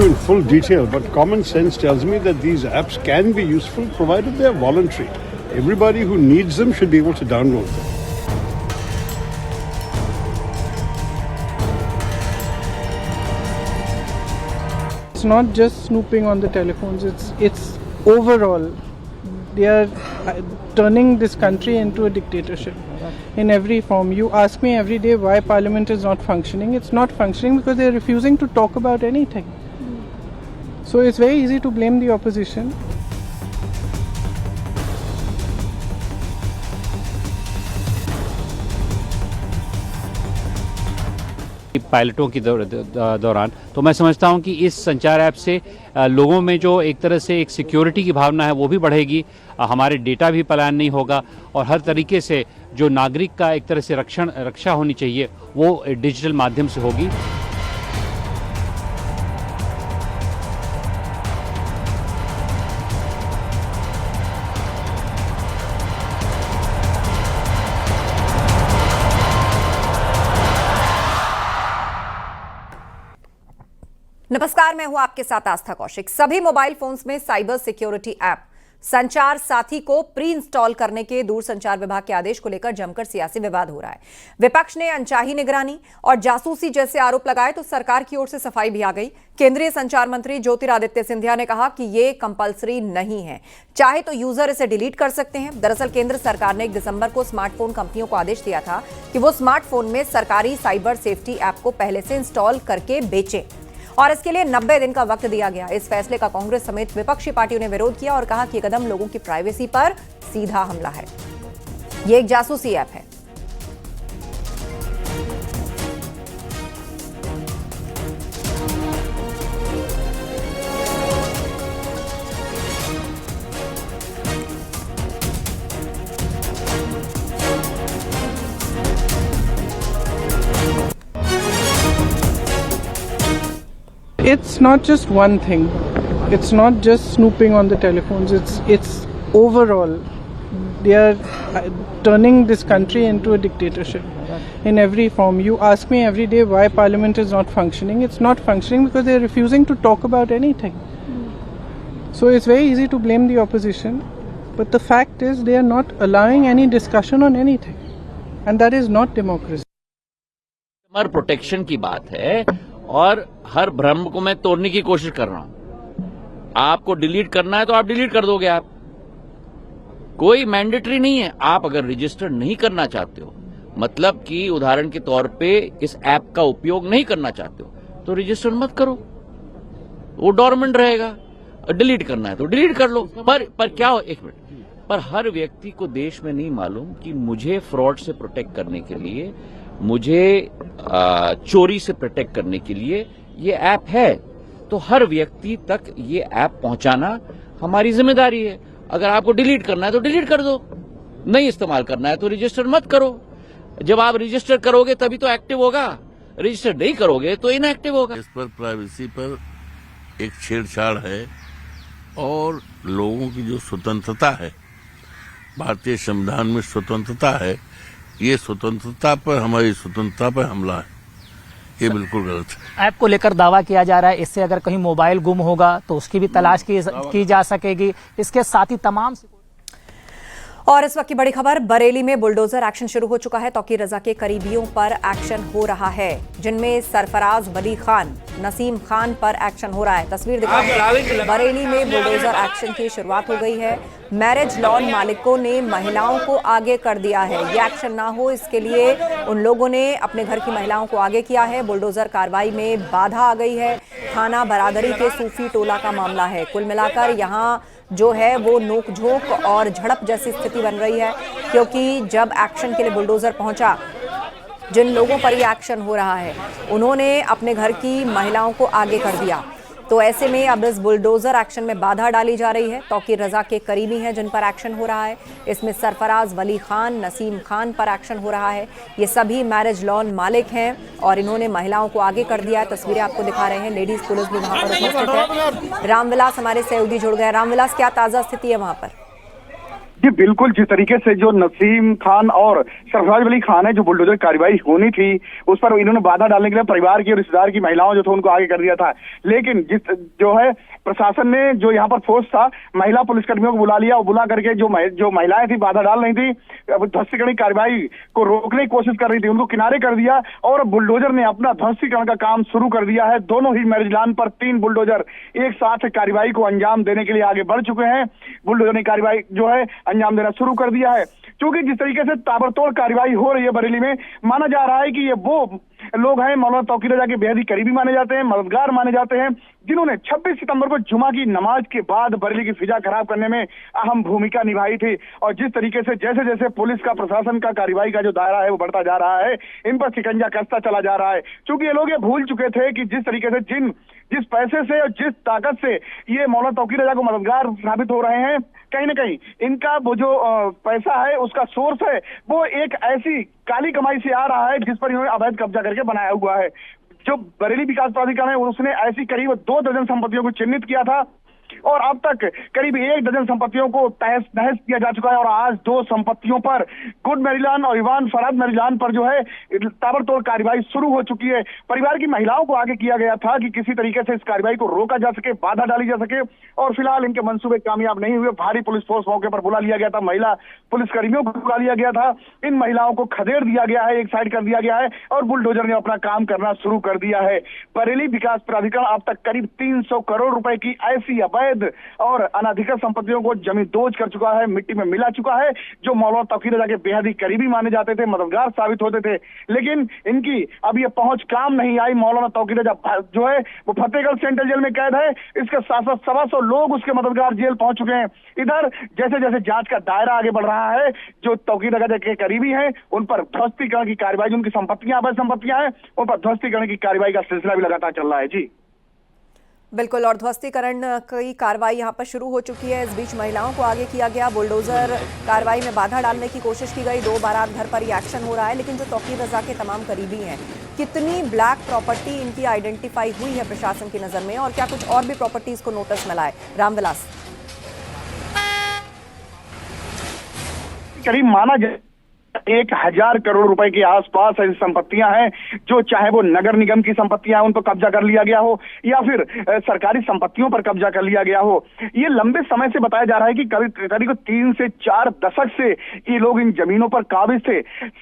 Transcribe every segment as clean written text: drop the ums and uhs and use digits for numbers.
in full detail, but common sense tells me that these apps can be useful provided they are voluntary. Everybody who needs them should be able to download them. It's not just snooping on the telephones, it's overall. They are turning this country into a dictatorship in every form. You ask me every day why Parliament is not functioning. It's not functioning because they're refusing to talk about anything. So it's very easy to blame the opposition. पायलटों की दौरान तो मैं समझता हूं कि इस संचार ऐप से लोगों में जो एक तरह से एक सिक्योरिटी की भावना है वो भी बढ़ेगी, हमारे डेटा भी पलायन नहीं होगा और हर तरीके से जो नागरिक का एक तरह से रक्षा होनी चाहिए वो डिजिटल माध्यम से होगी। नमस्कार, मैं हूं आपके साथ आस्था कौशिक। सभी मोबाइल फोन्स में साइबर सिक्योरिटी ऐप संचार साथी को प्री इंस्टॉल करने के दूरसंचार विभाग के आदेश को लेकर जमकर सियासी विवाद हो रहा है। विपक्ष ने अनचाही निगरानी और जासूसी जैसे आरोप लगाए तो सरकार की ओर से सफाई भी आ गई। केंद्रीय संचार मंत्री ज्योतिरादित्य सिंधिया ने कहा कि ये कंपलसरी नहीं है, चाहे तो यूजर इसे डिलीट कर सकते हैं। दरअसल केंद्र सरकार ने 1 दिसंबर को स्मार्टफोन कंपनियों को आदेश दिया था कि वो स्मार्टफोन में सरकारी साइबर सेफ्टी ऐप को पहले से इंस्टॉल करके बेचें और इसके लिए 90 दिन का वक्त दिया गया। इस फैसले का कांग्रेस समेत विपक्षी पार्टियों ने विरोध किया और कहा कि यह कदम लोगों की प्राइवेसी पर सीधा हमला है। यह एक जासूसी ऐप है। It's not just one thing. It's not just snooping on the telephones. It's overall. They are turning this country into a dictatorship in every form. You ask me every day why Parliament is not functioning. It's not functioning because they're refusing to talk about anything. So it's very easy to blame the opposition, but the fact is they are not allowing any discussion on anything, and that is not democracy. Customer protection की बात है और हर भ्रम को मैं तोड़ने की कोशिश कर रहा हूं। आपको डिलीट करना है तो आप डिलीट कर दोगे, आप कोई मैंडेटरी नहीं है। आप अगर रजिस्टर नहीं करना चाहते हो, मतलब कि उदाहरण के तौर पे इस ऐप का उपयोग नहीं करना चाहते हो तो रजिस्टर मत करो, वो डोरमेंट रहेगा। डिलीट करना है तो डिलीट कर लो। पर क्या हो, एक मिनट, पर हर व्यक्ति को देश में नहीं मालूम कि मुझे फ्रॉड से प्रोटेक्ट करने के लिए, मुझे चोरी से प्रोटेक्ट करने के लिए ये ऐप है, तो हर व्यक्ति तक ये ऐप पहुंचाना हमारी जिम्मेदारी है। अगर आपको डिलीट करना है तो डिलीट कर दो, नहीं इस्तेमाल करना है तो रजिस्टर मत करो। जब आप रजिस्टर करोगे तभी तो एक्टिव होगा, रजिस्टर नहीं करोगे तो इनएक्टिव होगा। इस पर प्राइवेसी पर एक छेड़छाड़ है और लोगों की जो स्वतंत्रता है, भारतीय संविधान में स्वतंत्रता है, ये स्वतंत्रता पर, हमारी स्वतंत्रता पर हमला है। ये बिल्कुल गलत है। ऐप को लेकर दावा किया जा रहा है इससे अगर कहीं मोबाइल गुम होगा तो उसकी भी तलाश की जा सकेगी। इसके साथ ही तमाम। और इस वक्त की बड़ी खबर, बरेली में बुलडोजर एक्शन शुरू हो चुका है। तौकीर रजा के करीबियों पर एक्शन हो रहा है, जिनमें सरफराज वली खान, नसीम खान पर एक्शन हो रहा है। तस्वीर दिखाएं, बरेली में बुलडोजर एक्शन की शुरुआत हो गई है। मैरिज लॉन मालिकों ने महिलाओं को आगे कर दिया है। ये एक्शन ना हो इसके लिए उन लोगों ने अपने घर की महिलाओं को आगे किया है। बुलडोजर कार्रवाई में बाधा आ गई है। थाना बरादरी के सूफी टोला का मामला है। कुल मिलाकर यहाँ जो है वो नोकझोंक और झड़प जैसी स्थिति बन रही है, क्योंकि जब एक्शन के लिए बुलडोजर पहुंचा, जिन लोगों पर ये एक्शन हो रहा है उन्होंने अपने घर की महिलाओं को आगे कर दिया। तो ऐसे में अब इस बुलडोजर एक्शन में बाधा डाली जा रही है। तौकीर रजा के करीबी हैं जिन पर एक्शन हो रहा है। इसमें सरफराज वली खान, नसीम खान पर एक्शन हो रहा है। ये सभी मैरिज लॉन मालिक हैं और इन्होंने महिलाओं को आगे कर दिया है। तस्वीरें आपको दिखा रहे हैं, लेडीज पुलिस भी वहां पर उपस्थित है। रामविलास हमारे सहयोगी जुड़ गए। रामविलास, क्या ताजा स्थिति है वहां पर? जी बिल्कुल, जिस तरीके से जो नसीम खान और सरफराज अली खान है, जो बुलडोजर कार्रवाई होनी थी उस पर इन्होंने बाधा डालने के लिए परिवार की और रिश्तेदार की महिलाओं जो थे उनको आगे कर दिया था। लेकिन जिस जो है प्रशासन ने जो यहाँ पर फोर्स था, महिला पुलिसकर्मियों को बुला लिया और बुला करके जो महिलाएं थी बाधा डाल रही थी, ध्वस्तीकरण कार्रवाई को रोकने की कोशिश कर रही थी, उनको किनारे कर दिया और बुलडोजर ने अपना ध्वस्तीकरण का काम शुरू कर दिया है। दोनों ही मैरिज पर 3 बुलडोजर एक साथ कार्रवाई को अंजाम देने के लिए आगे बढ़ चुके हैं। बुलडोजर ने कार्रवाई जो है अंजाम देना शुरू कर दिया है। क्योंकि जिस तरीके से ताबड़तोड़ कार्रवाई हो रही है बरेली में, माना जा रहा है कि ये वो लोग हैं, मौलाना तौकीर रजा के बेहद ही करीबी माने जाते हैं, मददगार माने जाते हैं, जिन्होंने 26 सितंबर को जुमा की नमाज के बाद बरेली की फिजा खराब करने में अहम भूमिका निभाई थी। और जिस तरीके से जैसे जैसे पुलिस का, प्रशासन का कार्रवाई का जो दायरा है वो बढ़ता जा रहा है, इन पर शिकंजा कसता चला जा रहा है। क्योंकि ये लोग ये भूल चुके थे कि जिस तरीके से जिस पैसे से और जिस ताकत से ये मौलाना तौकीर रजा को मददगार साबित हो रहे हैं, कहीं ना कहीं इनका वो जो पैसा है उसका सोर्स है वो एक ऐसी काली कमाई से आ रहा है जिस पर इन्होंने अवैध कब्जा करके बनाया हुआ है। जो बरेली विकास प्राधिकरण है उसने ऐसी करीब 2 दर्जन संपत्तियों को चिन्हित किया था और अब तक करीब 1 दर्जन संपत्तियों को तहस नहस किया जा चुका है। और आज 2 संपत्तियों पर, गुड मैरिलान और इवान फराद मैरिलान पर जो है ताबड़तोड़ कार्रवाई शुरू हो चुकी है। परिवार की महिलाओं को आगे किया गया था कि किसी तरीके से इस कार्रवाई को रोका जा सके, बाधा डाली जा सके, और फिलहाल इनके मंसूबे कामयाब नहीं हुए। भारी पुलिस फोर्स मौके पर बुला लिया गया था, महिला पुलिसकर्मियों को बुला लिया गया था, इन महिलाओं को खदेड़ दिया गया है, एक साइड कर दिया गया है और बुलडोजर ने अपना काम करना शुरू कर दिया है। बरेली विकास प्राधिकरण अब तक करीब 300 करोड़ रुपए की ऐसी अवैध और अनाधिकृत संपत्तियों को जमींदोज कर चुका है, मिट्टी में मिला चुका है। जो मौलाना तौकीर रजा के बेहद ही करीबी माने जाते थे, मददगार साबित होते थे, लेकिन इनकी अब ये पहुंच काम नहीं आई। मौलाना तौकीर रजा जो है वो फतेहगढ़ सेंट्रल जेल में कैद है, इसके साथ साथ 125 लोग उसके मददगार जेल पहुंच चुके हैं। इधर जैसे जैसे जांच का दायरा आगे बढ़ रहा है, जो तौकीर रजा के करीबी हैं उन पर ध्वस्तीकरण की कार्रवाई, उनकी संपत्तियां अवैध संपत्तियां हैं उन पर ध्वस्तीकरण की कार्रवाई का सिलसिला भी लगातार चल रहा है। जी बिल्कुल, और ध्वस्तीकरण की कार्रवाई यहाँ पर शुरू हो चुकी है। इस बीच महिलाओं को आगे किया गया, बुलडोजर कार्रवाई में बाधा डालने की कोशिश की गई, 2 बारात घर पर ही एक्शन हो रहा है। लेकिन जो तौकीर रजा के तमाम करीबी हैं, कितनी ब्लैक प्रॉपर्टी इनकी आइडेंटिफाई हुई है प्रशासन की नजर में, और क्या कुछ और भी प्रॉपर्टीज को नोटिस मिला है? रामविलास, करीब माना जाए 1000 करोड़ रुपए के आसपास ऐसी संपत्तियां हैं जो चाहे वो नगर निगम की संपत्तियां उन पर कब्जा कर लिया गया हो या फिर सरकारी संपत्तियों पर कब्जा कर लिया गया हो। ये लंबे समय से बताया जा रहा है कि करीब 3 से 4 दशक से ये लोग इन जमीनों पर काबिज थे।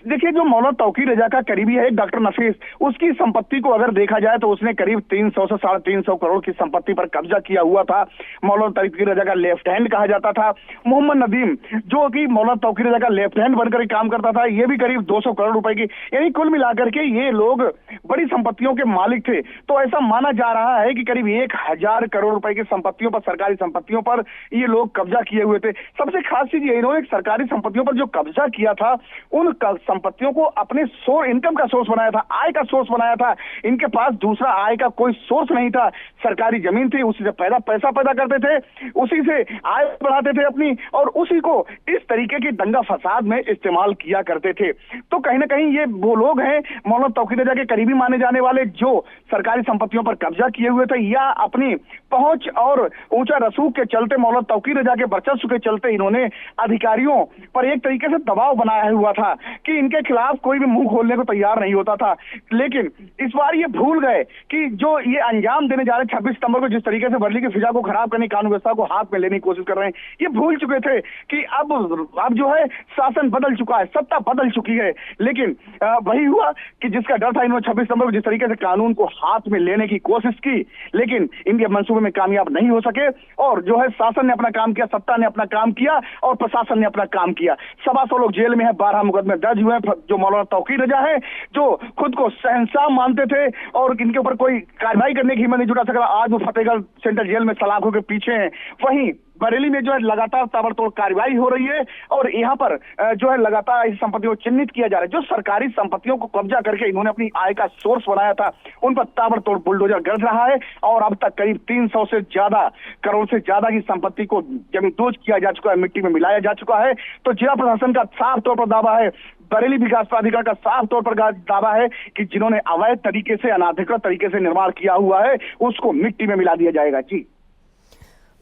देखिए, जो मौलाना तौकीर रजा का करीबी है डॉक्टर नफीस, उसकी संपत्ति को अगर देखा जाए तो उसने करीब 300 से 350 करोड़ की संपत्ति पर कब्जा किया हुआ था। मौलाना तौकीर रजा का लेफ्ट हैंड कहा जाता था। मोहम्मद नदीम, जो कि मौलाना तौकीर रजा का लेफ्ट हैंड बनकर काम करता था, ये भी करीब 200 करोड़ रुपए की, यानी कुल मिलाकर के ये लोग बड़ी संपत्तियों के मालिक थे। तो ऐसा माना जा रहा है कि करीब 1000 करोड़ रुपए की संपत्तियों पर, सरकारी संपत्तियों पर ये लोग कब्जा किए हुए थे। सबसे खास चीज ये, इन्होंने सरकारी संपत्तियों पर जो कब्जा किया था, उन संपत्तियों को अपने इनकम का सोर्स बनाया था, आय का सोर्स बनाया था। इनके पास दूसरा आय का कोई सोर्स नहीं था। सरकारी जमीन थी, उसी से पैसा पैदा करते थे, उसी से आय बढ़ाते थे अपनी, और उसी को इस तरीके की दंगा फसाद में इस्तेमाल किया करते थे। तो कहीं ना कहीं ये वो लोग हैं मौलाना तौकीर रजा के करीबी माने जाने वाले, जो सरकारी संपत्तियों पर कब्जा किए हुए थे, या अपनी पहुंच और ऊंचा रसूख के चलते, मौलाना तौकीर रजा के वर्चस्व के चलते इन्होंने अधिकारियों पर एक तरीके से दबाव बनाया हुआ था कि इनके खिलाफ कोई भी मुंह खोलने को तैयार नहीं होता था। लेकिन इस बार ये भूल गए कि जो ये अंजाम देने जा रहे 26 सितंबर को, जिस तरीके से बरेली की फिजा को खराब करने, कानून व्यवस्था को हाथ में लेने की कोशिश कर रहे हैं, ये भूल चुके थे कि अब जो है शासन बदल चुका है, सत्ता बदल चुकी है। लेकिन वही हुआ कि जिसका डर था, इन्होंने 26 सितंबर को जिस तरीके से कानून को हाथ में लेने की कोशिश की, लेकिन इनके मंसूबे में कामयाब नहीं हो सके। और जो है शासन ने अपना काम किया, सत्ता ने अपना काम किया और प्रशासन ने अपना काम किया। 125 लोग जेल में है, 12 मुकदमे दर्ज हुए हैं। जो मौलाना तौकीर रजा है, जो खुद को शहंशाह मानते थे और इनके ऊपर कोई कार्रवाई करने की हिम्मत नहीं जुटा सका, आज वो फतेहगढ़ सेंट्रल जेल में सलाखों के पीछे हैं। वहीं बरेली में जो है लगातार ताबड़तोड़ कार्रवाई हो रही है और यहाँ पर जो है लगातार इस संपत्तियों को चिन्हित किया जा रहा है। जो सरकारी संपत्तियों को कब्जा करके इन्होंने अपनी आय का सोर्स बनाया था, उन पर ताबड़तोड़ बुलडोजर गरज रहा है और अब तक करीब 300 से ज्यादा करोड़ से ज्यादा की संपत्ति को जमींदोज किया जा चुका है, मिट्टी में मिलाया जा चुका है। तो जिला प्रशासन का साफ तौर पर दावा है, बरेली विकास प्राधिकरण का साफ तौर पर दावा है कि जिन्होंने अवैध तरीके से, अनाधिकृत तरीके से निर्माण किया हुआ है, उसको मिट्टी में मिला दिया जाएगा। जी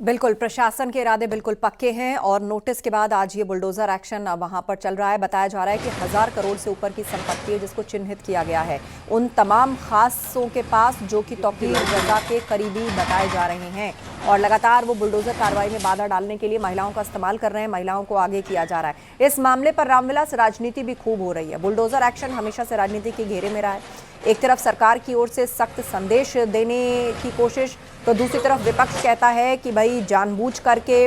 बिल्कुल, प्रशासन के इरादे बिल्कुल पक्के हैं और नोटिस के बाद आज ये बुलडोजर एक्शन वहां पर चल रहा है। बताया जा रहा है कि 1000 करोड़ से ऊपर की संपत्ति है जिसको चिन्हित किया गया है उन तमाम खासों के पास जो कि तौकीर रजा के करीबी बताए जा रहे हैं और लगातार वो बुलडोजर कार्रवाई में बाधा डालने के लिए महिलाओं का इस्तेमाल कर रहे हैं, महिलाओं को आगे किया जा रहा है। इस मामले पर रामविलास राजनीति भी खूब हो रही है। बुलडोजर एक्शन हमेशा से राजनीति के घेरे में रहा है। एक तरफ सरकार की ओर से सख्त संदेश देने की कोशिश, तो दूसरी तरफ विपक्ष कहता है कि भाई जानबूझ करके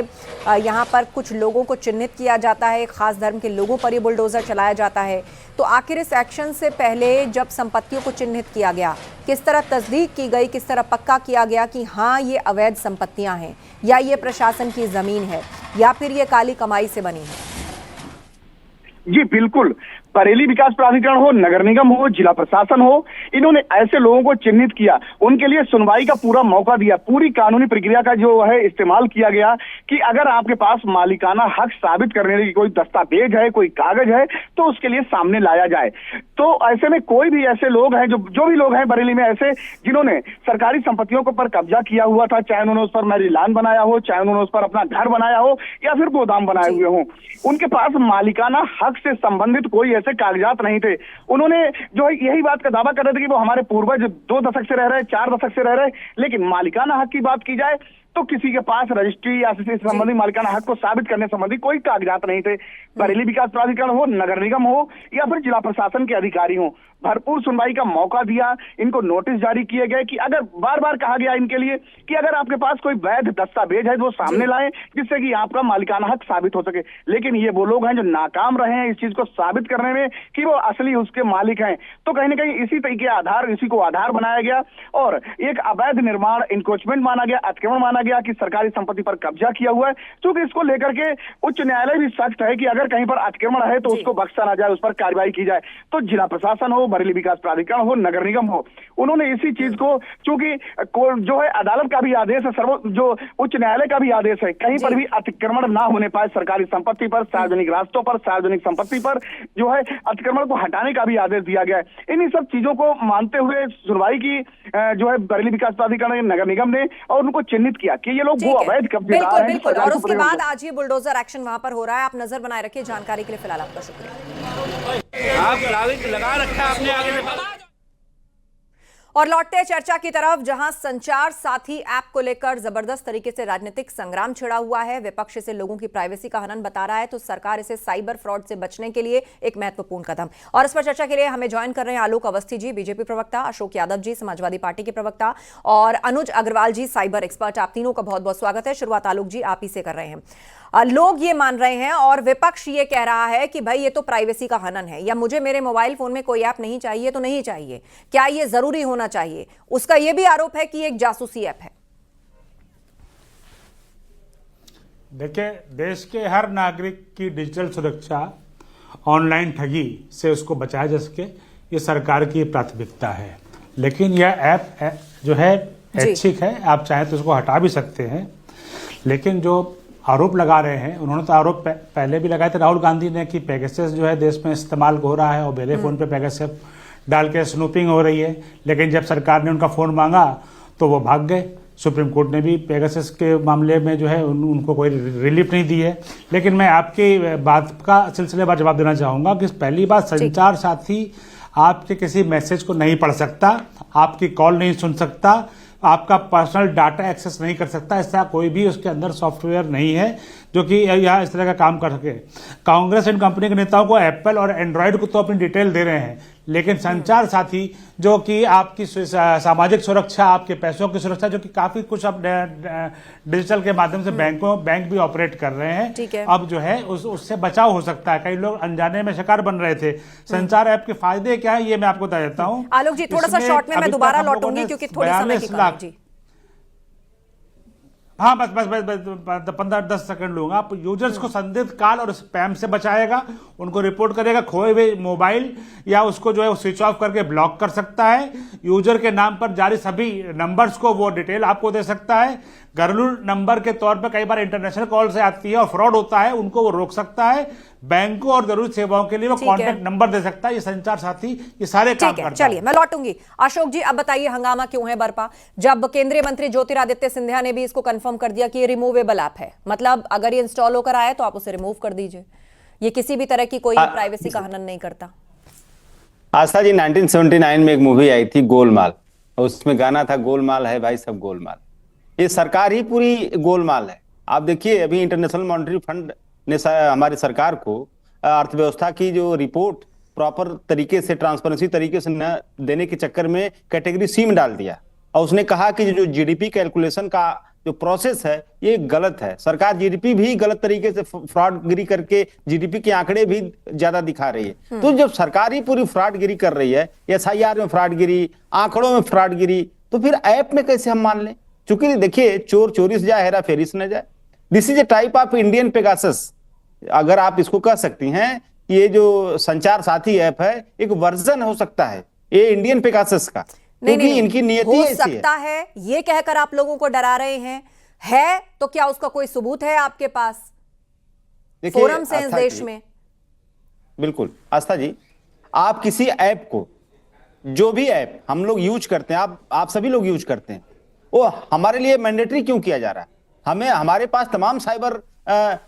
यहाँ पर कुछ लोगों को चिन्हित किया जाता है, खास धर्म के लोगों पर ये बुलडोजर चलाया जाता है। तो आखिर इस एक्शन से पहले जब संपत्तियों को चिन्हित किया गया, किस तरह तस्दीक की गई, किस तरह पक्का किया गया कि हाँ ये अवैध संपत्तियां हैं या ये प्रशासन की जमीन है या फिर ये काली कमाई से बनी है? जी बिल्कुल, बरेली विकास प्राधिकरण हो, नगर निगम हो, जिला प्रशासन हो, इन्होंने ऐसे लोगों को चिन्हित किया, उनके लिए सुनवाई का पूरा मौका दिया, पूरी कानूनी प्रक्रिया का जो है इस्तेमाल किया गया कि अगर आपके पास मालिकाना हक साबित करने की कोई दस्तावेज है, कोई कागज है, तो उसके लिए सामने लाया जाए। तो ऐसे में कोई भी ऐसे लोग हैं जो भी लोग हैं बरेली में ऐसे जिन्होंने सरकारी संपत्तियों के ऊपर कब्जा किया हुआ था, चाहे उन्होंने उस पर मैरिलान बनाया हो, चाहे उन्होंने उस पर अपना घर बनाया हो या फिर गोदाम बनाए हुए हो, उनके पास मालिकाना हक से संबंधित कोई ऐसे कागजात नहीं थे। उन्होंने जो है यही बात का दावा कर रहे थे कि वो हमारे पूर्वज 2 दशक से रह रहे, 4 दशक से रह रहे, लेकिन मालिकाना हक की बात की जाए तो किसी के पास रजिस्ट्री या किसी संबंधी मालिकाना हक को साबित करने संबंधी कोई कागजात नहीं थे। बरेली विकास प्राधिकरण हो, नगर निगम हो या फिर जिला प्रशासन के अधिकारी हो, भरपूर सुनवाई का मौका दिया, इनको नोटिस जारी किए गए कि अगर बार बार कहा गया इनके लिए कि अगर आपके पास कोई वैध दस्तावेज है वो सामने लाएं जिससे कि आपका मालिकाना हक साबित हो सके। लेकिन ये वो लोग हैं जो नाकाम रहे हैं इस चीज को साबित करने में कि वो असली उसके मालिक हैं। तो कहीं ना कहीं इसी तरीके आधार, इसी को आधार बनाया गया और एक अवैध निर्माण इंक्रोचमेंट माना गया, अतिक्रमण माना गया कि सरकारी संपत्ति पर कब्जा किया हुआ है। क्योंकि इसको लेकर के उच्च न्यायालय भी सख्त है कि अगर कहीं पर अतिक्रमण है तो उसको बख्शा ना जाए, उस पर कार्रवाई की जाए। तो जिला प्रशासन हो, बरेली विकास प्राधिकरण हो, नगर निगम हो, उन्होंने इसी चीज को, चूंकि जो है अदालत का भी आदेश है, जो उच्च न्यायालय का भी आदेश है, कहीं पर भी अतिक्रमण ना होने पाए सरकारी संपत्ति पर, सार्वजनिक रास्तों पर, सार्वजनिक संपत्ति पर जो है अतिक्रमण को हटाने का भी आदेश दिया गया है। इन्हीं सब चीजों को मानते हुए सुनवाई की जो है बरेली विकास प्राधिकरण, नगर निगम ने और उनको चिन्हित किया कि ये लोग वो अवैध कब्जेदार हैं। बिल्कुल, और उसके बाद आज ये बुलडोजर एक्शन वहां पर हो रहा है। आप नजर बनाए रखिए। जानकारी के लिए फिलहाल आपका शुक्रिया। आप लगा रखा है आपने आगे से। और लौटते हैं चर्चा की तरफ, जहां संचार साथी ऐप को लेकर जबरदस्त तरीके से राजनीतिक संग्राम छिड़ा हुआ है। विपक्ष इसे लोगों की प्राइवेसी का हनन बता रहा है तो सरकार इसे साइबर फ्रॉड से बचने के लिए एक महत्वपूर्ण कदम। और इस पर चर्चा के लिए हमें ज्वाइन कर रहे हैं आलोक अवस्थी जी, बीजेपी प्रवक्ता, अशोक यादव जी, समाजवादी पार्टी के प्रवक्ता, और अनुज अग्रवाल जी, साइबर एक्सपर्ट। आप तीनों का बहुत बहुत स्वागत है। शुरुआत आलोक जी आप ही से कर रहे हैं। लोग ये मान रहे हैं और विपक्ष ये कह रहा है कि भाई ये तो प्राइवेसी का हनन है, या मुझे मेरे मोबाइल फोन में कोई ऐप नहीं चाहिए तो नहीं चाहिए, क्या ये जरूरी होना चाहिए? उसका ये भी आरोप है कि एक जासूसी ऐप है। देखिए, देश के हर नागरिक की डिजिटल सुरक्षा, ऑनलाइन ठगी से उसको बचाया जा सके, ये सरकार की प्राथमिकता है। लेकिन यह ऐप जो है ऐच्छिक है, आप चाहें तो उसको हटा भी सकते हैं। लेकिन जो आरोप लगा रहे हैं, उन्होंने तो आरोप पहले भी लगाए थे राहुल गांधी ने कि पेगासस जो है देश में इस्तेमाल हो रहा है और मेरे फोन पे पेगासस डाल के स्नूपिंग हो रही है। लेकिन जब सरकार ने उनका फोन मांगा तो वो भाग गए। सुप्रीम कोर्ट ने भी पेगासस के मामले में जो है उनको कोई रिलीफ नहीं दी है। लेकिन मैं आपकी बात का सिलसिलेवार जवाब देना चाहूंगा कि पहली बात, संचार साथी आपके किसी मैसेज को नहीं पढ़ सकता, आपकी कॉल नहीं सुन सकता, आपका पर्सनल डाटा एक्सेस नहीं कर सकता। ऐसा कोई भी उसके अंदर सॉफ्टवेयर नहीं है जो कि यहाँ इस तरह का काम कर सके। कांग्रेस इन कंपनी के नेताओं को एप्पल और एंड्रॉयड को तो अपनी डिटेल दे रहे हैं, लेकिन संचार साथी जो कि आपकी सामाजिक सुरक्षा, आपके पैसों की सुरक्षा, जो कि काफी कुछ अब डिजिटल के माध्यम से बैंक भी ऑपरेट कर रहे हैं, अब जो है उससे बचाव हो सकता है। कई लोग अनजाने में शिकार बन रहे थे। संचार ऐप के फायदे क्या है ये मैं आपको बता देता हूँ। आलोक जी थोड़ा सा शॉर्ट में मैं दोबारा लौटूंगी क्योंकि थोड़ी समय की कमी जी। हाँ, बस 15-10 सेकंड लूंगा। आप यूजर्स को संदिग्ध कॉल और स्पैम से बचाएगा, उनको रिपोर्ट करेगा, खोए हुए मोबाइल या उसको जो है स्विच ऑफ करके ब्लॉक कर सकता है। यूजर के नाम पर जारी सभी नंबर्स को वो डिटेल आपको दे सकता है। घरेलू नंबर के तौर पर कई बार इंटरनेशनल कॉल से आती है और फ्रॉड होता है, उनको वो रोक सकता है। बैंकों और जरूरी सेवाओं के लिए वो ठीक है। कॉन्टैक्ट नंबर दे सकता है। ये संचार साथी ये सारे काम ठीक है, करता है। चलिए मैं लौटूंगी। अशोक जी, अब बताइए हंगामा क्यों है बरपा, जब केंद्रीय मंत्री ज्योतिरादित्य सिंधिया ने भी इसको कंफर्म कर दिया कि ये रिमूवेबल ऐप है, मतलब अगर ये इंस्टॉल होकर आए तो आप उसे रिमूव कर दीजिए, ये किसी भी तरह की कोई प्राइवेसी का हनन नहीं करता। आस्था जी, 1979 में एक मूवी आई थी गोलमाल, उसमें गाना था गोलमाल है भाई सब गोलमाल। ये सरकार ही पूरी गोलमाल है। आप देखिए अभी इंटरनेशनल मॉनेटरी फंड ने हमारी सरकार को अर्थव्यवस्था की जो रिपोर्ट प्रॉपर तरीके से ट्रांसपेरेंसी तरीके से न देने के चक्कर में कैटेगरी सी में डाल दिया, और उसने कहा कि जो जीडीपी कैलकुलेशन का जो प्रोसेस है ये गलत है। सरकार जीडीपी भी गलत तरीके से फ्रॉडगिरी करके जीडीपी के आंकड़े भी ज्यादा दिखा रही है। तो जब सरकार ही पूरी फ्रॉडगिरी कर रही है, एसआईआर में फ्रॉडगिरी, आंकड़ों में फ्रॉडगिरी, तो फिर ऐप में कैसे हम मान लें? क्योंकि देखिए चोर चोरी से जाए, हेरा फेरी से न जाए। This is a type of Indian Pegasus, अगर आप इसको कह सकती हैं कि ये जो संचार साथी ऐप है एक वर्जन हो सकता है ये इंडियन पेगासस का, क्योंकि इनकी नियति हो ऐसी सकता है ये कहकर आप लोगों को डरा रहे हैं, है तो क्या उसका कोई सबूत है आपके पास? फोरम से इस देश में बिल्कुल। आस्था जी, आप किसी ऐप को, जो भी ऐप हम लोग यूज करते हैं, आप सभी लोग यूज करते हैं, वो हमारे लिए मैंडेटरी क्यों किया जा रहा है? हमारे पास तमाम साइबर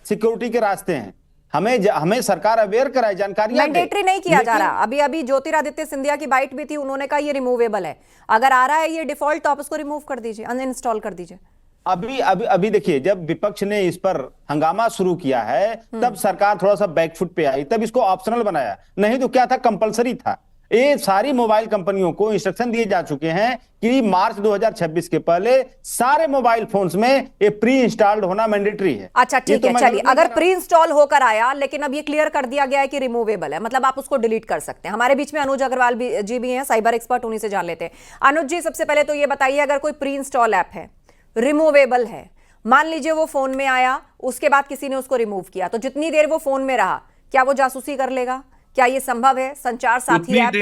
सिक्योरिटी के रास्ते हैं, हमें सरकार अवेयर कराए, जानकारियां दे। मैंडेटरी नहीं किया जा रहा। अभी ज्योतिरादित्य सिंधिया की बाइट भी थी, उन्होंने कहा ये रिमूवेबल है, अगर आ रहा है ये डिफॉल्ट तो आप उसको रिमूव कर दीजिए, अनइंस्टॉल कर दीजिए। अभी देखिए, जब विपक्ष ने इस पर हंगामा शुरू किया है तब सरकार थोड़ा सा बैकफुट पे आई, तब इसको ऑप्शनल बनाया, नहीं तो क्या था, कंपलसरी था। ये सारी मोबाइल कंपनियों को इंस्ट्रक्शन दिए जा चुके हैं कि मार्च 2026 के पहले सारे मोबाइल फोन्स में ये प्री इंस्टॉल्ड होना मैंडेटरी है। अच्छा ठीक है, चलिए अगर प्री इंस्टॉल होकर आया, लेकिन अब ये क्लियर कर दिया गया है कि रिमूवेबल है, मतलब आप उसको डिलीट कर सकते हैं। हमारे बीच में अनुज अग्रवाल जी भी हैं, साइबर एक्सपर्ट, उन्हीं से जान लेते हैं। अनुज जी, सबसे पहले तो ये बताइए, अगर कोई प्री इंस्टॉल ऐप है, रिमूवेबल है, मान लीजिए वो फोन में आया, उसके बाद किसी ने उसको रिमूव किया, तो जितनी देर वो फोन में रहा, क्या वो जासूसी कर लेगा? क्या ये संभव है? संचार साथी ऐप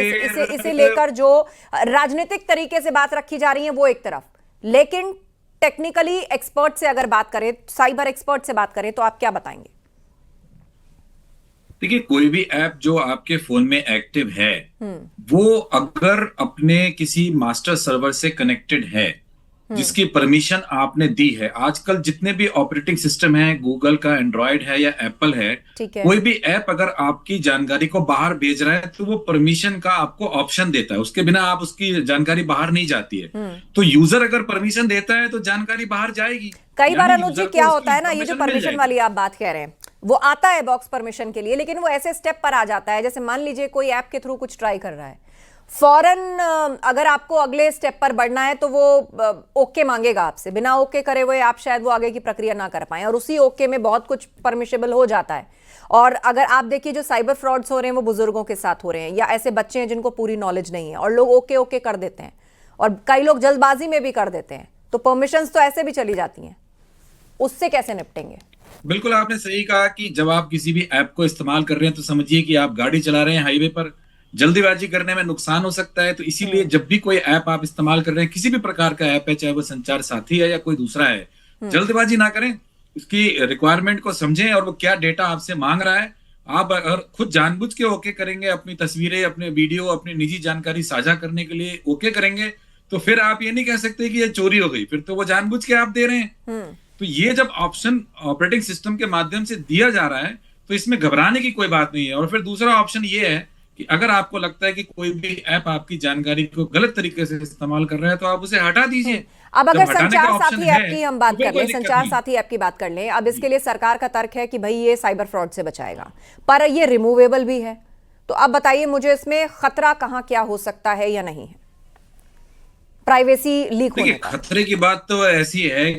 इसे लेकर जो राजनीतिक तरीके से बात रखी जा रही है वो एक तरफ, लेकिन टेक्निकली एक्सपर्ट से अगर बात करें, साइबर एक्सपर्ट से बात करें, तो आप क्या बताएंगे? देखिए, कोई भी ऐप जो आपके फोन में एक्टिव है, वो अगर अपने किसी मास्टर सर्वर से कनेक्टेड है, जिसकी परमिशन आपने दी है, आजकल जितने भी ऑपरेटिंग सिस्टम हैं, गूगल का एंड्रॉयड है या एप्पल है, कोई भी ऐप अगर आपकी जानकारी को बाहर भेज रहा है तो वो परमिशन का आपको ऑप्शन देता है, उसके बिना आप उसकी जानकारी बाहर नहीं जाती है। तो यूजर अगर परमिशन देता है तो जानकारी बाहर जाएगी। कई बार अनुज जी क्या होता है ना, ये जो परमिशन वाली आप बात कह रहे हैं, वो आता है बॉक्स परमिशन के लिए, लेकिन वो ऐसे स्टेप पर आ जाता है, जैसे मान लीजिए कोई ऐप के थ्रू कुछ ट्राई कर रहा है, फौरन अगर आपको अगले स्टेप पर बढ़ना है तो वो ओके मांगेगा आपसे, बिना ओके करे हुए आप शायद वो आगे की प्रक्रिया ना कर पाए, और उसी ओके में बहुत कुछ परमिशेबल हो जाता है। और अगर आप देखिए जो साइबर फ्रॉड्स हो रहे हैं वो बुजुर्गों के साथ हो रहे हैं, या ऐसे बच्चे हैं जिनको पूरी नॉलेज नहीं है और लोग ओके ओके कर देते हैं, और कई लोग जल्दबाजी में भी कर देते हैं, तो परमिशंस तो ऐसे भी चली जाती हैं, उससे कैसे निपटेंगे? बिल्कुल आपने सही कहा कि जब आप किसी भी ऐप को इस्तेमाल कर रहे हैं तो समझिए कि आप गाड़ी चला रहे हैं, हाईवे पर जल्दीबाजी करने में नुकसान हो सकता है। तो इसीलिए जब भी कोई ऐप आप इस्तेमाल कर रहे हैं, किसी भी प्रकार का ऐप है, चाहे वो संचार साथी है या कोई दूसरा है, जल्दबाजी ना करें, उसकी रिक्वायरमेंट को समझें और वो क्या डेटा आपसे मांग रहा है। आप अगर खुद जानबूझ के ओके करेंगे, अपनी तस्वीरें, अपने वीडियो, अपनी निजी जानकारी साझा करने के लिए ओके करेंगे, तो फिर आप ये नहीं कह सकते कि ये चोरी हो गई, फिर तो वो जानबूझ के आप दे रहे हैं। तो ये जब ऑप्शन ऑपरेटिंग सिस्टम के माध्यम से दिया जा रहा है तो इसमें घबराने की कोई बात नहीं है। और फिर दूसरा ऑप्शन ये है कि अगर आपको लगता है कि कोई भी ऐप आपकी जानकारी को गलत तरीके से इस्तेमाल कर रहा है तो आप उसे हटा दीजिए। अब अगर संचार साथी ऐप की हम बात कर लें, संचार साथी ऐप की बात कर लें, अब इसके लिए सरकार का तर्क है कि भाई ये साइबर फ्रॉड से बचाएगा, पर ये रिमूवेबल भी है, तो अब बताइए मुझे इसमें खतरा कहां क्या हो सकता है या नहीं है, प्राइवेसी लीक होने का? खतरे की बात तो ऐसी है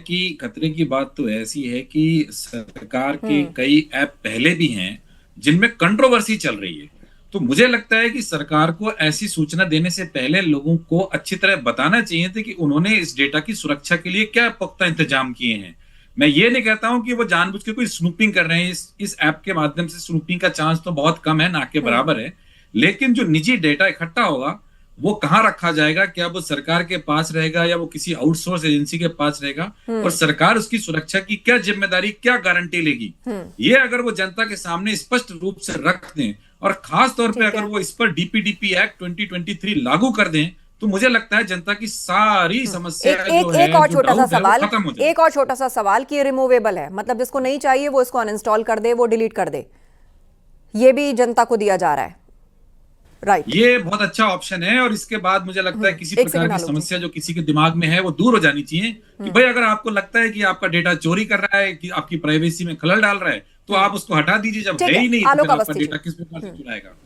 कि सरकार के कई ऐप पहले भी हैं जिनमें कंट्रोवर्सी चल रही है। तो मुझे लगता है कि सरकार को ऐसी सूचना देने से पहले लोगों को अच्छी तरह बताना चाहिए था कि उन्होंने इस डेटा की सुरक्षा के लिए क्या पुख्ता इंतजाम किए हैं। मैं ये नहीं कहता हूं कि वो जानबूझ के कोई स्नूपिंग कर रहे हैं, इस ऐप के माध्यम से स्नूपिंग का चांस तो बहुत कम है, ना के बराबर है, लेकिन जो निजी डेटा इकट्ठा होगा वो कहाँ रखा जाएगा, क्या वो सरकार के पास रहेगा या वो किसी आउटसोर्स एजेंसी के पास रहेगा, और सरकार उसकी सुरक्षा की क्या जिम्मेदारी, क्या गारंटी लेगी, ये अगर वो जनता के सामने स्पष्ट रूप से रख दें और खास तौर पे अगर वो इस पर डीपीडीपी एक्ट 2023 लागू कर दें, तो मुझे लगता है जनता की सारी समस्या एक और छोटा सा सवाल, एक और छोटा सा सवाल कि रिमूवेबल है, मतलब जिसको नहीं चाहिए वो इसको अनइंस्टॉल कर दे, वो डिलीट कर दे, ये भी जनता को दिया जा रहा है, राइट? ये बहुत अच्छा ऑप्शन है, और इसके बाद मुझे लगता है किसी प्रकार की समस्या जो किसी के दिमाग में है वो दूर हो जानी चाहिए कि भाई अगर आपको लगता है कि आपका डेटा चोरी कर रहा है, कि आपकी प्राइवेसी में खलल डाल रहा है, तो आप उसको हटा दीजिए। जब है ही नहीं तो फिर आपका डेटा किस प्रकार से चुराएगा?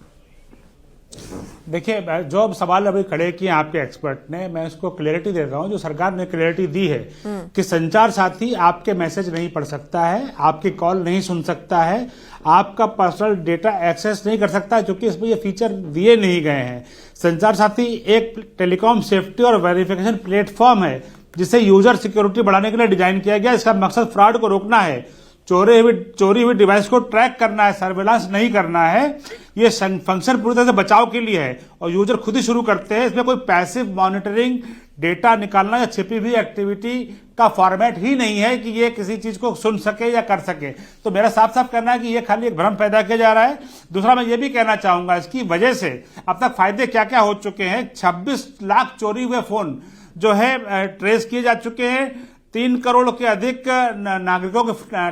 देखिए, जो सवाल अभी खड़े किए आपके एक्सपर्ट ने, मैं इसको क्लैरिटी दे रहा हूं। जो सरकार ने क्लैरिटी दी है कि संचार साथी आपके मैसेज नहीं पढ़ सकता है, आपकी कॉल नहीं सुन सकता है, आपका पर्सनल डेटा एक्सेस नहीं कर सकता है, क्योंकि इसमें ये फीचर दिए नहीं गए हैं। संचार साथी एक टेलीकॉम सेफ्टी और वेरिफिकेशन प्लेटफॉर्म है जिसे यूजर सिक्योरिटी बढ़ाने के लिए डिजाइन किया गया। इसका मकसद फ्रॉड को रोकना है, चोरी हुई डिवाइस को ट्रैक करना है, सर्वेलांस नहीं करना है। ये फंक्शन पूरी तरह से बचाव के लिए है और यूजर खुद ही शुरू करते हैं। इसमें कोई पैसिव मॉनिटरिंग, डेटा निकालना या छिपी हुई एक्टिविटी का फॉर्मेट ही नहीं है कि ये किसी चीज को सुन सके या कर सके। तो मेरा साफ साफ कहना है कि ये खाली एक भ्रम पैदा किया जा रहा है। दूसरा, मैं ये भी कहना चाहूंगा, इसकी वजह से अब तक फायदे क्या क्या हो चुके हैं। 26 लाख चोरी हुए फोन जो है ट्रेस किए जा चुके हैं। 3 करोड़ के अधिक नागरिकों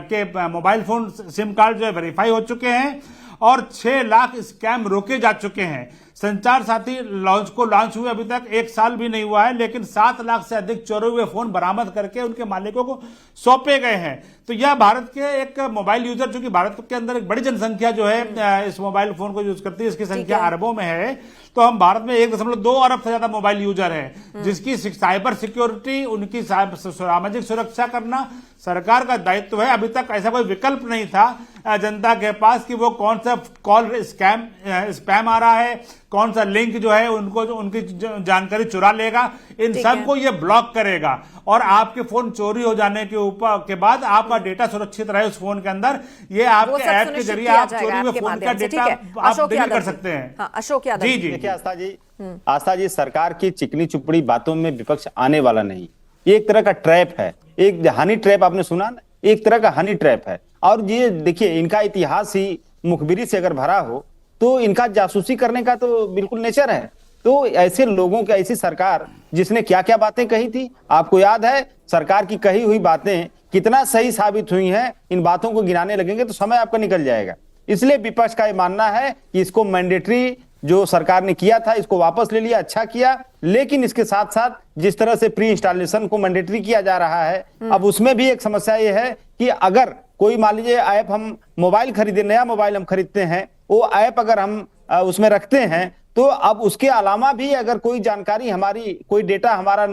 के मोबाइल फोन सिम कार्ड जो है वेरीफाई हो चुके हैं और 6 लाख स्कैम रोके जा चुके हैं। संचार साथी लॉन्च हुए अभी तक 1 साल भी नहीं हुआ है, लेकिन 7 लाख से अधिक चोरे हुए फोन बरामद करके उनके मालिकों को सौंपे गए हैं। तो यह भारत के एक मोबाइल यूजर, जो कि भारत के अंदर एक बड़ी जनसंख्या जो है इस मोबाइल फोन को यूज करती है, इसकी संख्या अरबों में है। तो हम भारत में 1.2 अरब से ज्यादा मोबाइल यूजर हैं, जिसकी साइबर सिक्योरिटी, उनकी सामाजिक सुरक्षा करना सरकार का दायित्व है। अभी तक ऐसा कोई विकल्प नहीं था जनता के पास कि वो कौन सा कॉल स्पैम आ रहा है, कौन सा लिंक जो है उनको उनकी जानकारी चुरा लेगा, इन सब को ये ब्लॉक करेगा और आपके फोन चोरी हो जाने के बाद आपका डेटा सुरक्षित रहे उस फोन के अंदर। ये आपके ऐप के जरिए आप चोरी हुए फोन का डेटा आप डिलीट कर सकते हैं। अशोक यादव जी जी, देखिए आस्था जी, सरकार की चिकनी चुपड़ी बातों में विपक्ष आने वाला नहीं। ये एक तरह का ट्रैप है, एक हनी ट्रैप, आपने सुना ना, एक तरह का हनी ट्रैप है। और ये देखिए, इनका इतिहास ही मुखबिरी से अगर भरा हो तो इनका जासूसी करने का तो बिल्कुल नेचर है। तो ऐसे लोगों की ऐसी सरकार जिसने क्या क्या बातें कही थी, आपको याद है? सरकार की कही हुई बातें कितना सही साबित हुई हैं, इन बातों को गिनाने लगेंगे तो समय आपका निकल जाएगा। इसलिए विपक्ष का ये मानना है कि इसको मैंडेटरी जो सरकार ने किया था इसको वापस ले लिया, अच्छा किया, लेकिन इसके साथ साथ जिस तरह से प्री इंस्टॉलेशन को मैंडेटरी किया जा रहा है, अब उसमें भी एक समस्या ये है कि अगर कोई मान लीजिए ऐप, हम मोबाइल खरीदे, नया मोबाइल हम खरीदते हैं, वो ऐप अगर हम उसमें रखते हैं तो अब उसके अलावा भी अगर कोई जानकारी हमारी, कोई डेटा हमारा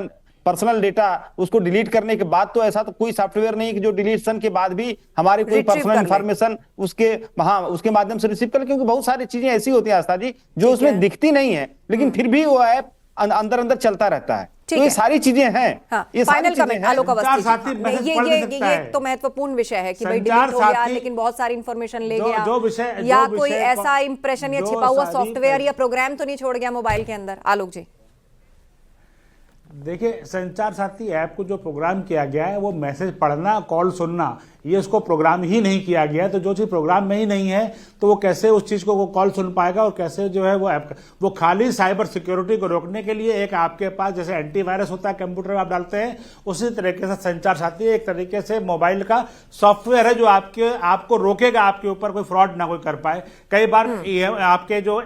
पर्सनल डेटा, उसको डिलीट करने के बाद तो ऐसा तो कोई सॉफ्टवेयर नहीं कि जो डिलीशन के बाद भी हमारी कोई पर्सनल इंफॉर्मेशन उसके माध्यम से रिसीव कर ले, क्योंकि बहुत सारी चीजें ऐसी होती हैं आस्था जी जो उसमें दिखती नहीं है, लेकिन फिर भी वो ऐप अंदर अंदर चलता रहता है। तो ये सारी चीजें हैं। ये फाइनल कमेंट आलोक अवस्थी, ये तो महत्वपूर्ण विषय है कि भाई डिलीट हो गया लेकिन बहुत सारी इंफॉर्मेशन ले गया, या कोई ऐसा इंप्रेशन या छिपा हुआ सॉफ्टवेयर या प्रोग्राम तो नहीं छोड़ गया मोबाइल के अंदर। आलोक जी, देखिए, संचार साथी ऐप को जो प्रोग्राम किया गया है वो मैसेज पढ़ना, कॉल सुनना, ये उसको प्रोग्राम ही नहीं किया गया है। तो जो चीज प्रोग्राम में ही नहीं है तो वो कैसे उस चीज को वो कॉल सुन पाएगा और कैसे जो है वो ऐप, वो खाली साइबर सिक्योरिटी को रोकने के लिए एक आपके पास जैसे एंटीवायरस होता है कंप्यूटर में आप डालते हैं, उसी तरीके से संचार साथी एक तरीके से मोबाइल का सॉफ्टवेयर है जो आपको रोकेगा, आपके ऊपर कोई फ्रॉड ना कोई कर पाए। कई बार आपके जो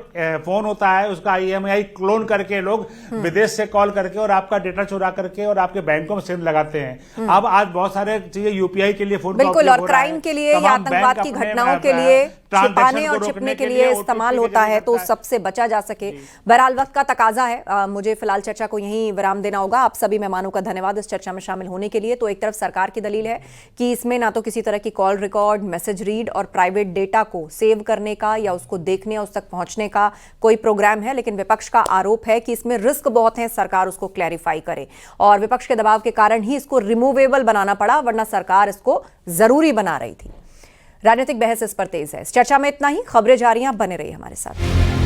फोन होता है उसका EMI क्लोन करके लोग विदेश से कॉल करके और आपका डेटा चुरा करके और आपके बैंकों में सेंध लगाते हैं। अब आज बहुत सारे चीजें UPI के लिए फोन, बिल्कुल, और क्राइम के लिए या आतंकवाद की घटनाओं के लिए छिपाने और छिपने के लिए इस्तेमाल होता है, तो सबसे बचा जा सके। बहरहाल वक्त का तकाजा है, मुझे फिलहाल चर्चा को यहीं विराम देना होगा। आप सभी मेहमानों का धन्यवाद इस चर्चा में शामिल होने के लिए। तो एक तरफ सरकार की दलील है कि इसमें ना तो किसी तरह की कॉल रिकॉर्ड, मैसेज रीड और प्राइवेट डेटा को सेव करने का या उसको देखने या उस तक पहुंचने का कोई प्रोग्राम है, लेकिन विपक्ष का आरोप है कि इसमें रिस्क बहुत है, सरकार उसको क्लैरिफाई करे। और विपक्ष के दबाव के कारण ही इसको रिमूवेबल बनाना पड़ा, वरना सरकार इसको जरूरी बना रही थी। राजनीतिक बहस इस पर तेज है। इस चर्चा में इतना ही। खबरें जारी हैं, बने रहिए हमारे साथ।